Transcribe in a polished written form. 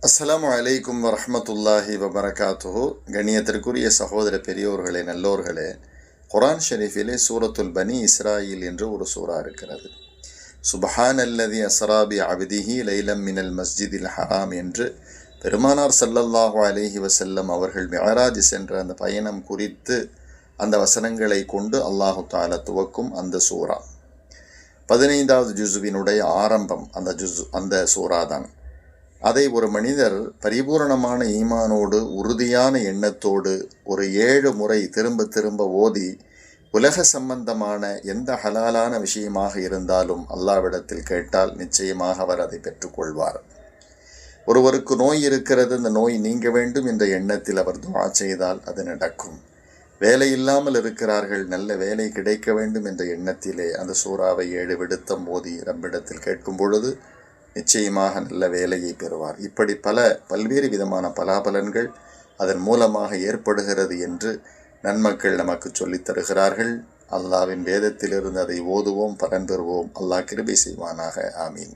அஸ்ஸலாமு அலைக்கும் வரஹ்மத்துல்லாஹி வபரகாத்துஹு. கண்ணியத்திற்குரிய சகோதர பெரியோர்களே, நல்லோர்களே, குர்ஆன் ஷரீஃபிலே சூரத்துல் பனி இஸ்ராயில் என்று ஒரு சூறா இருக்கிறது. சுப்ஹானல்லதி அஸ்ரா பி அப்திஹி லைலம் மினல் மஸ்ஜிதில் ஹராம் என்று பெருமானார் ஸல்லல்லாஹு அலைஹி வஸல்லம் அவர்கள் மிஅராஜ் சென்ற அந்த பயணம் குறித்து அந்த வசனங்களை கொண்டு அல்லாஹு தஆலா துவக்கும் அந்த சூறா 15வது ஜுஸுவினுடைய ஆரம்பம். அந்த சூறா தான். அதை ஒரு மனிதர் பரிபூரணமான ஈமானோடு உறுதியான எண்ணத்தோடு ஒரு 7 முறை திரும்ப திரும்ப ஓதி உலக சம்பந்தமான எந்த ஹலாலான விஷயமாக இருந்தாலும் அல்லாஹ்விடத்தில் கேட்டால் நிச்சயமாக அவர் அதை பெற்றுக்கொள்வார். ஒருவருக்கு நோய் இருக்கிறது, அந்த நோய் நீங்க வேண்டும் என்ற எண்ணத்தில் அவர் துஆ செய்தால் அது நடக்கும். வேலை இல்லாமல் இருக்கிறார்கள், நல்ல வேலை கிடைக்க வேண்டும் என்ற எண்ணத்திலே அந்த சூறாவை 7 விடுத்தம் ஓதி ரப்பிடத்தில் கேட்கும் பொழுது நிச்சயமாக நல்ல வேலையை பெறுவார். இப்படி பல்வேறு விதமான பலாபலன்கள் அதன் மூலமாக ஏற்படுகிறது என்று நன்மக்கள் நமக்கு சொல்லித் தருகிறார்கள். அல்லாஹ்வின் வேதத்திலிருந்து அதை ஓதுவோம், பலன் பெறுவோம். அல்லாஹ் கிருபை செய்வானாக. ஆமீன்.